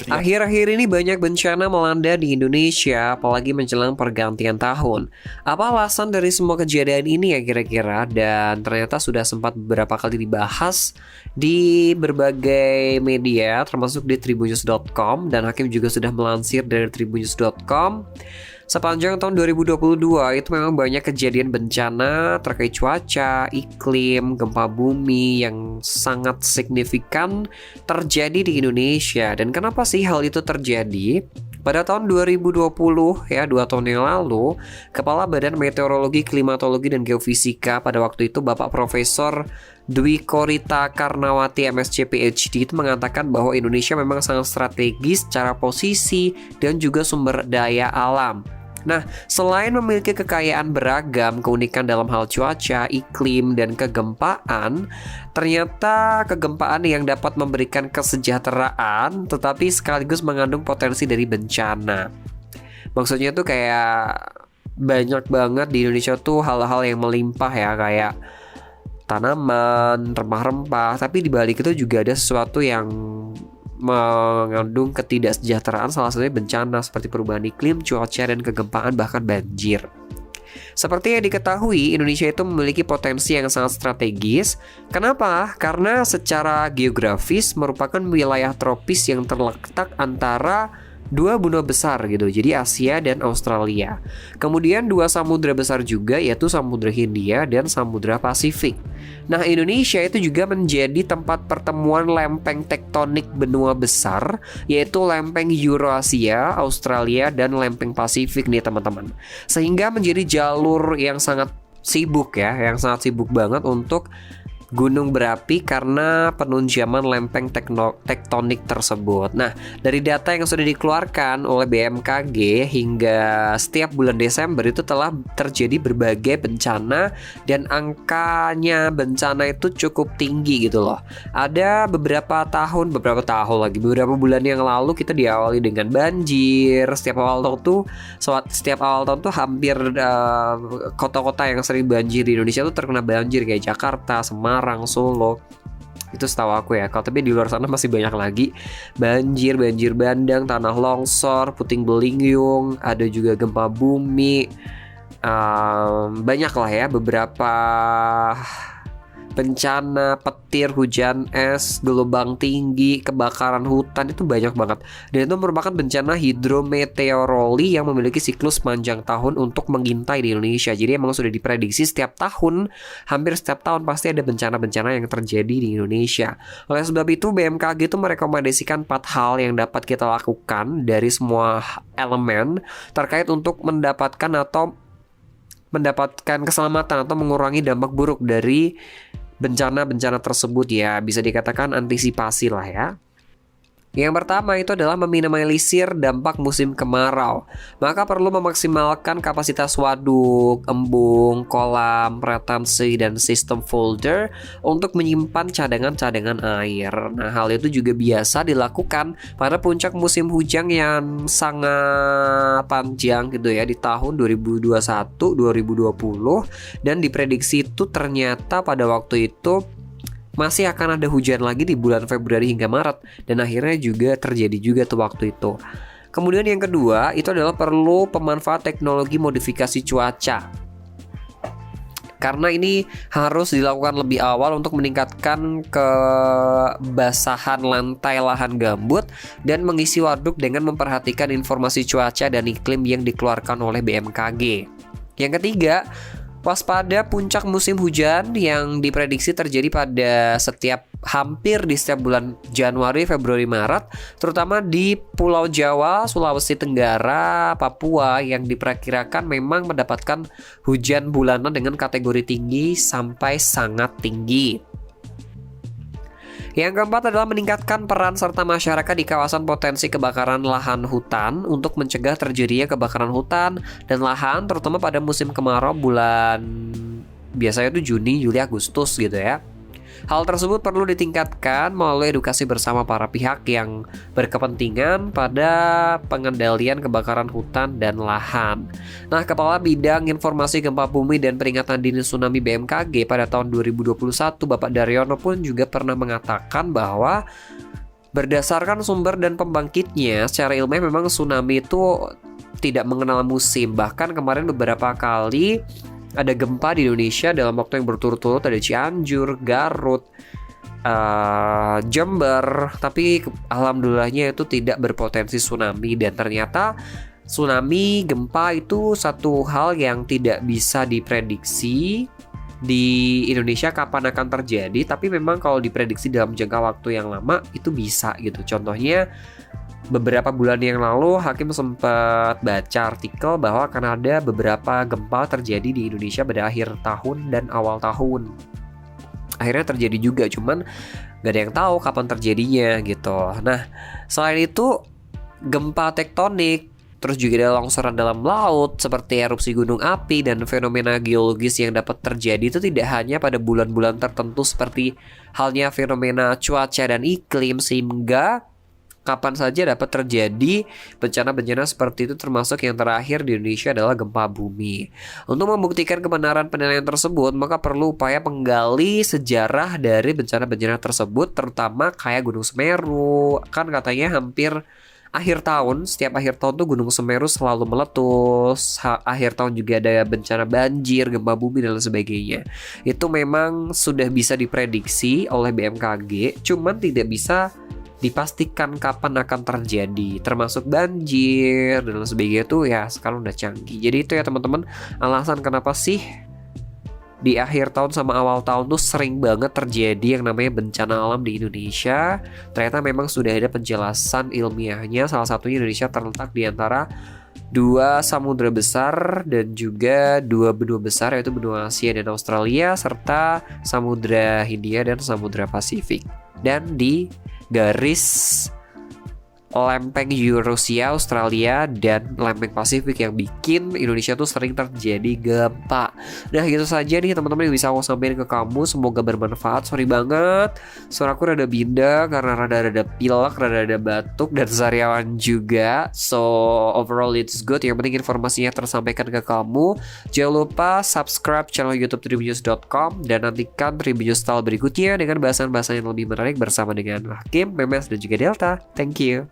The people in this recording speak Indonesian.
Iya. Akhir-akhir ini banyak bencana melanda di Indonesia, apalagi menjelang pergantian tahun. Apa alasan dari semua kejadian ini ya kira-kira? Dan ternyata sudah sempat beberapa kali dibahas di berbagai media, termasuk di tribunnews.com, dan Hakim juga sudah melansir dari tribunnews.com. Sepanjang tahun 2022 itu memang banyak kejadian bencana terkait cuaca, iklim, gempa bumi yang sangat signifikan terjadi di Indonesia. Dan kenapa sih hal itu terjadi? Pada tahun 2020 ya, 2 tahun yang lalu, Kepala Badan Meteorologi, Klimatologi, dan Geofisika pada waktu itu Bapak Profesor Dwi Korita Karnawati MSc PhD itu mengatakan bahwa Indonesia memang sangat strategis secara posisi dan juga sumber daya alam. Nah, selain memiliki kekayaan beragam, keunikan dalam hal cuaca, iklim, dan kegempaan, ternyata kegempaan yang dapat memberikan kesejahteraan, tetapi sekaligus mengandung potensi dari bencana. Maksudnya tuh kayak banyak banget di Indonesia tuh hal-hal yang melimpah ya, kayak tanaman, rempah-rempah, tapi di balik itu juga ada sesuatu yang mengandung ketidaksejahteraan, salah satunya bencana seperti perubahan iklim, cuaca, dan kegempaan, bahkan banjir. Seperti yang diketahui, Indonesia itu memiliki potensi yang sangat strategis. Kenapa? Karena secara geografis merupakan wilayah tropis yang terletak antara dua benua besar gitu, jadi Asia dan Australia. Kemudian dua samudra besar juga, yaitu Samudra Hindia dan Samudra Pasifik. Nah, Indonesia itu juga menjadi tempat pertemuan lempeng tektonik benua besar, yaitu lempeng Eurasia, Australia, dan lempeng Pasifik nih teman-teman. Sehingga menjadi jalur yang sangat sibuk ya, yang sangat sibuk banget untuk gunung berapi karena penunjaman lempeng tektonik tersebut. Nah, dari data yang sudah dikeluarkan oleh BMKG hingga setiap bulan Desember itu telah terjadi berbagai bencana dan angkanya bencana itu cukup tinggi gitu loh. Ada beberapa bulan yang lalu kita diawali dengan banjir. Setiap awal tahun tuh hampir kota-kota yang sering banjir di Indonesia tuh terkena banjir kayak Jakarta, Semarang, Solo. Itu setahu aku ya. Kalau tapi di luar sana masih banyak lagi banjir bandang, tanah longsor, puting beliung, ada juga gempa bumi. Banyak lah ya beberapa bencana, petir, hujan es, gelombang tinggi, kebakaran hutan, itu banyak banget. Dan itu merupakan bencana hidrometeorologi yang memiliki siklus panjang tahun untuk mengintai di Indonesia. Jadi emang sudah diprediksi setiap tahun, hampir setiap tahun pasti ada bencana-bencana yang terjadi di Indonesia. Oleh sebab itu BMKG itu merekomendasikan 4 hal yang dapat kita lakukan dari semua elemen terkait untuk mendapatkan keselamatan atau mengurangi dampak buruk dari bencana-bencana tersebut ya. Bisa dikatakan antisipasi lah ya. Yang pertama itu adalah meminimalisir dampak musim kemarau. Maka perlu memaksimalkan kapasitas waduk, embung, kolam, retensi, dan sistem folder untuk menyimpan cadangan-cadangan air. Nah, hal itu juga biasa dilakukan pada puncak musim hujan yang sangat panjang gitu ya di tahun 2021-2020, dan diprediksi itu ternyata pada waktu itu masih akan ada hujan lagi di bulan Februari hingga Maret, dan akhirnya juga terjadi juga tuh waktu itu. Kemudian yang kedua itu adalah perlu pemanfaat teknologi modifikasi cuaca. Karena ini harus dilakukan lebih awal untuk meningkatkan kebasahan lantai lahan gambut dan mengisi waduk dengan memperhatikan informasi cuaca dan iklim yang dikeluarkan oleh BMKG. Yang ketiga, waspada puncak musim hujan yang diprediksi terjadi pada hampir di setiap bulan Januari, Februari, Maret, terutama di Pulau Jawa, Sulawesi Tenggara, Papua yang diperkirakan memang mendapatkan hujan bulanan dengan kategori tinggi sampai sangat tinggi. Yang keempat adalah meningkatkan peran serta masyarakat di kawasan potensi kebakaran lahan hutan untuk mencegah terjadinya kebakaran hutan dan lahan, terutama pada musim kemarau bulan biasanya itu Juni, Juli, Agustus gitu ya. Hal tersebut perlu ditingkatkan melalui edukasi bersama para pihak yang berkepentingan pada pengendalian kebakaran hutan dan lahan. Nah, Kepala Bidang Informasi Gempa Bumi dan Peringatan Dini Tsunami BMKG pada tahun 2021, Bapak Daryono pun juga pernah mengatakan bahwa Berdasarkan sumber dan pembangkitnya, secara ilmiah memang tsunami itu tidak mengenal musim. Bahkan kemarin beberapa kali ada gempa di Indonesia dalam waktu yang berturut-turut, ada Cianjur, Garut, Jember, tapi alhamdulillahnya itu tidak berpotensi tsunami. Dan ternyata tsunami, gempa itu satu hal yang tidak bisa diprediksi di Indonesia kapan akan terjadi, tapi memang kalau diprediksi dalam jangka waktu yang lama itu bisa gitu. Contohnya beberapa bulan yang lalu Hakim sempat baca artikel bahwa akan ada beberapa gempa terjadi di Indonesia pada akhir tahun dan awal tahun. Akhirnya terjadi juga, cuman gak ada yang tahu kapan terjadinya gitu. Nah, selain itu gempa tektonik, terus juga ada longsoran dalam laut seperti erupsi gunung api dan fenomena geologis yang dapat terjadi itu tidak hanya pada bulan-bulan tertentu seperti halnya fenomena cuaca dan iklim, sehingga kapan saja dapat terjadi bencana-bencana seperti itu, termasuk yang terakhir di Indonesia adalah gempa bumi. Untuk membuktikan kebenaran penilaian tersebut, maka perlu upaya penggali sejarah dari bencana-bencana tersebut, terutama kayak Gunung Semeru. Kan katanya hampir akhir tahun, setiap akhir tahun tuh Gunung Semeru selalu meletus. Akhir tahun juga ada bencana banjir, gempa bumi dan lain sebagainya. Itu memang sudah bisa diprediksi oleh BMKG, cuman tidak bisa dipastikan kapan akan terjadi, termasuk banjir dan lain sebagainya tuh ya sekarang udah canggih. Jadi itu ya teman-teman, alasan kenapa sih di akhir tahun sama awal tahun tuh sering banget terjadi yang namanya bencana alam di Indonesia. Ternyata memang sudah ada penjelasan ilmiahnya. Salah satunya Indonesia terletak di antara dua samudra besar dan juga dua benua besar, yaitu benua Asia dan Australia, serta Samudra Hindia dan Samudra Pasifik. Dan di garis lempeng Eurasia, Australia, dan lempeng Pasifik yang bikin Indonesia tuh sering terjadi gempa. Nah gitu saja nih teman-teman yang bisa aku sampaikan ke kamu, semoga bermanfaat. Sorry banget suaraku rada bindeng karena rada-rada pilek, rada-rada batuk, dan sariawan juga. So overall it's good, yang penting informasinya tersampaikan ke kamu. Jangan lupa subscribe channel YouTube tribunnews.com dan nantikan Tribun News Style berikutnya dengan bahasan-bahasan yang lebih menarik bersama dengan Hakim, Memes, dan juga Delta. Thank you.